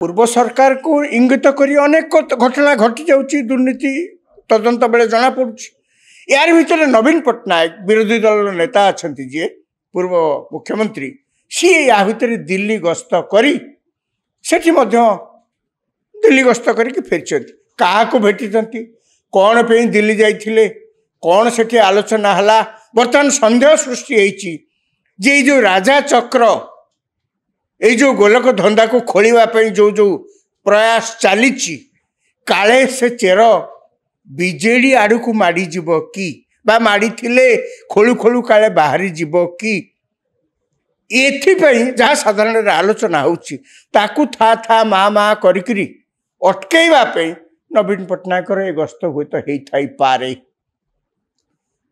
पूर्व सरकार को इंगित करी अनेक घटना घटी जाऊँगी दुर्नीति तदंत बेले जना पड़ुछि। यार भितर नवीन पट्टनायक विरोधी दल नेता अच्छा जी पूर्व मुख्यमंत्री सी या भितर दिल्ली गस्त करी सेठी मध्य दिल्ली गस्त करके फेरी क्या भेटी कौन पे दिल्ली जाइए कौन से आलोचना है बर्तमान सन्देह सृष्टि होती जे जो राजा चक्र ये जो गोलक धंदा को खोलने जो जो प्रयास चली काले से चेर बीजेडी आड़ को माड़ी जीव कि माड़ी थिले खोलू खोलू काले बाहरी जीव कि एथिपाई जहाँ साधारण आलोचना होची ताकू था था मा मा करी अटकैवा नवीन पट्टनायक ये गस्त हुए तो हो पारे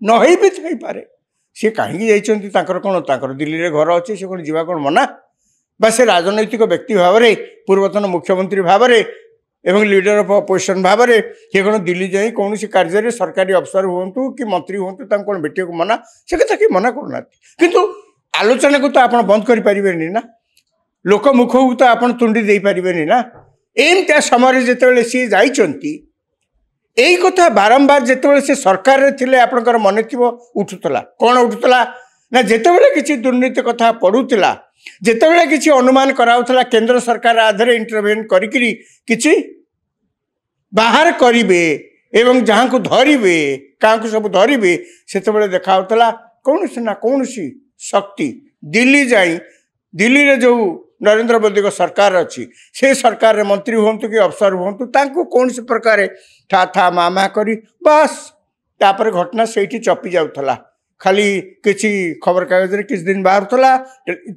न भी थी पारे सी कहीं जाइए कौन दिल्ली रे घर अच्छे से कौन जीवा कौन मना बा से राजनैतिक व्यक्ति भाव में पूर्वतन मुख्यमंत्री भाव में एवं लीडर ऑफ अपोजिशन भाव में ये कौन दिल्ली जाए कौन कार्य सरकारी अफसर हूँ कि मंत्री हूँ कौन भेटिया को मना से कथा कि मना करना किंतु आलोचना को तो आप बंद करें ना लोक मुख को तो आप तुंडी दे पारे ना एमती समय जिते सी जाइंट यही कथा बारंबार जिते से सरकार थे आपंकर मन थी उठूला कौन उठूला ना जिते किसी दुर्नीति कथा पड़ूला जिते किसी अनुमान कराउला केंद्र सरकार आधार इंटरवेन करी बाहर करेंगे एवं जहाँ को धरवे क्या सब धरवे से देखा कौन से ना कौन सी शक्ति दिल्ली जाई दिल्ली रे जो नरेंद्र मोदी को सरकार अच्छी से सरकार रे मंत्री हूँ कि अफसर हूँ कौन से प्रकार था था मामा करी बस तापर घटना से चपी जाऊला खाली किसी खबर कागज किस दिन बाहर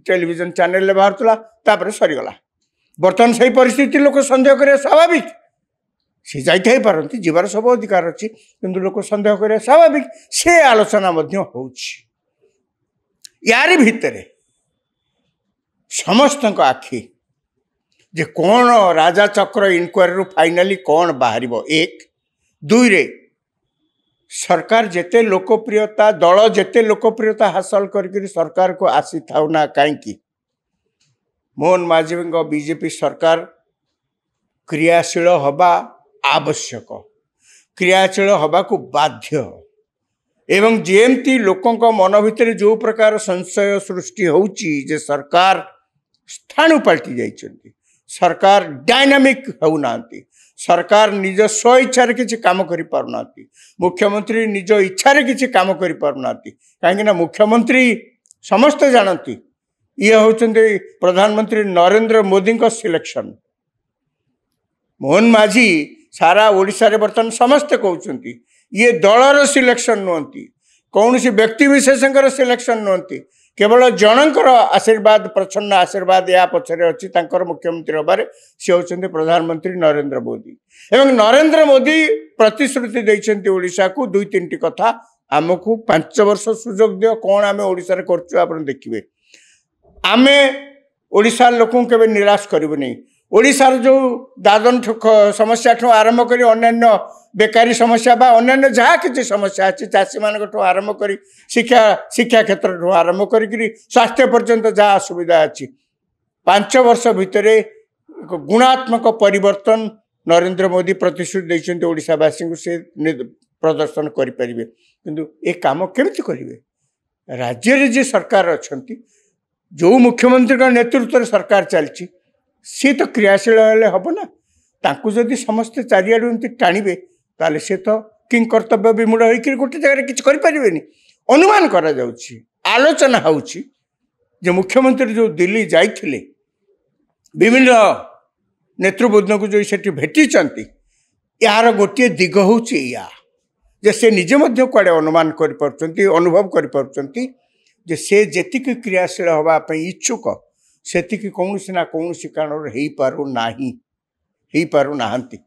टेलीविजन चैनल बाहर सरीगला बर्तमान से परिस्थिति लोक सन्देह करें स्वाभाविक सी जाई पारती जीवार सब अधिकार अच्छी किंतु लोक सन्देह करें स्वाभाविक से आलोचना यार भितर समस्त आखि जे कौन राजा चक्र इनक्वारी फाइनाली कौन बाहर एक दुई रे सरकार जेते लोकप्रियता दल जेते लोकप्रियता हासिल कर सरकार को आसी थाउ ना कहीं मोहन माझी बीजेपी सरकार क्रियाशील हवा आवश्यक क्रियाशील हवा को बाध्य एवं जेमती लोकों मन भितर जो प्रकार संशय सृष्टि होची सरकार स्थाणु पलटि जाइछन्ति सरकार डायनामिक होना सरकार निज स्व इच्छा किसी काम कर पारना मुख्यमंत्री निज इच्छा किसी काम कर पारना कहीं मुख्यमंत्री समस्ते जानती ये होचंते प्रधानमंत्री नरेंद्र मोदी का सिलेक्शन मोहन माझी सारा ओडिशा रे बर्तमान समस्ते कहते ये दलर सिलेक्शन नुहति कौन सी व्यक्ति विशेषकर सिलेक्शन नुहति केवल जनकर आशीर्वाद प्रच्छन्न आशीर्वाद या पछरे अच्छी मुख्यमंत्री हबार सी होचंते प्रधानमंत्री नरेंद्र मोदी एवं नरेंद्र मोदी प्रतिश्रुति देइछन्ति ओडिशा को दुई तीन कथा आमको 5 वर्ष सुजोग दियो कौन आम ओडिशा करछु आपण देखिबे आमे ओडिशा लोक के निराश करिबो नहीं ओडिशार जो दादन समस्या ठू आरंभ कर अन्य बेकारी समस्या बा अन्य जहाँ किसी समस्या अच्छी चाषी मान आरंभ कर शिक्षा शिक्षा क्षेत्र आरंभ कर स्वास्थ्य पर्यंत जहाँ असुविधा अच्छी 5 वर्ष भितर गुणात्मक परिवर्तन नरेंद्र मोदी प्रतिश्रुति देते ओडिशावासी को से प्रदर्शन करें किंतु ए काम केमिति करेंगे राज्य जे सरकार अच्छा जो मुख्यमंत्री का नेतृत्व सरकार चलती सी तो क्रियाशील हम ना तांकु जदि समस्ते चारिआडू एमती टाणिबे ताले से तो किंग कर्तव्य विमूढ़ होकर गोटे जगह किसी करें अनुमान करा जाउछि आलोचना होउछि जे मुख्यमंत्री जो दिल्ली जाइथिले विभिन्न नेतृवृंद को जो सेठी भेटिचंती यार गोटे दिग होउछि या जे से निजे मध्य कुआडे अनुमान कर पारुचंती अनुभव कर पारुचंती जे से जेतिक क्रियाशील हवा पई इच्छुक सेति कौन ना कौन कारण हो पारु नाहंती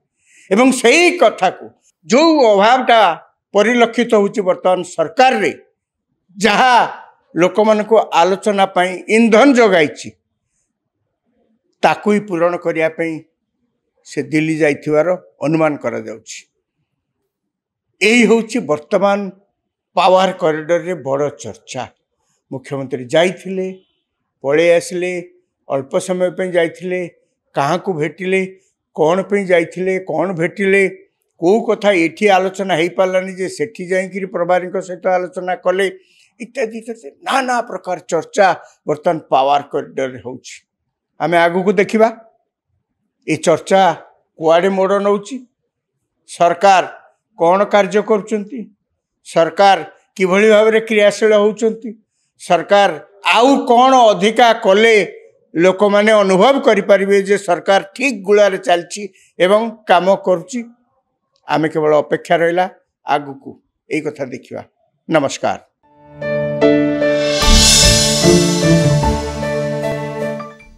एवं सही कथा को जो अभावटा परिलक्षित होची वर्तमान सरकार रे जहाँ लोक मान को आलोचना पाई ईंधन जगाई ताकू ही पूरण करने से दिल्ली जाइथिवार अनुमान करा जाउछि। यही होची वर्तमान पावर कॉरिडोर रे बड़ चर्चा मुख्यमंत्री जाइथिले पळे आसले अल्प समय पे जाइथिले क्या भेटिले कौन पे जाइथिले कौन भेटिले कौ कथा एठी आलोचना हो पारानी जे सेठी जाइकरी प्रभारी सहित आलोचना कले इत्यादि इत्यादि नाना प्रकार चर्चा बर्तमान पावर कॉरिडोर होउछि आमे आगु को देखिबा ए चर्चा कुआडे मोड़ नउछि सरकार कौन कार्य करुचंती सरकार किभली भाव में क्रियाशील होउचंती सरकार आउ कौन अधिका कले लोक माने अनुभव करें जे सरकार ठीक गुलार चलछि एवं काम करुछि आमे केवल अपेक्षा रहिला आगु को एई कथा देखिबा नमस्कार।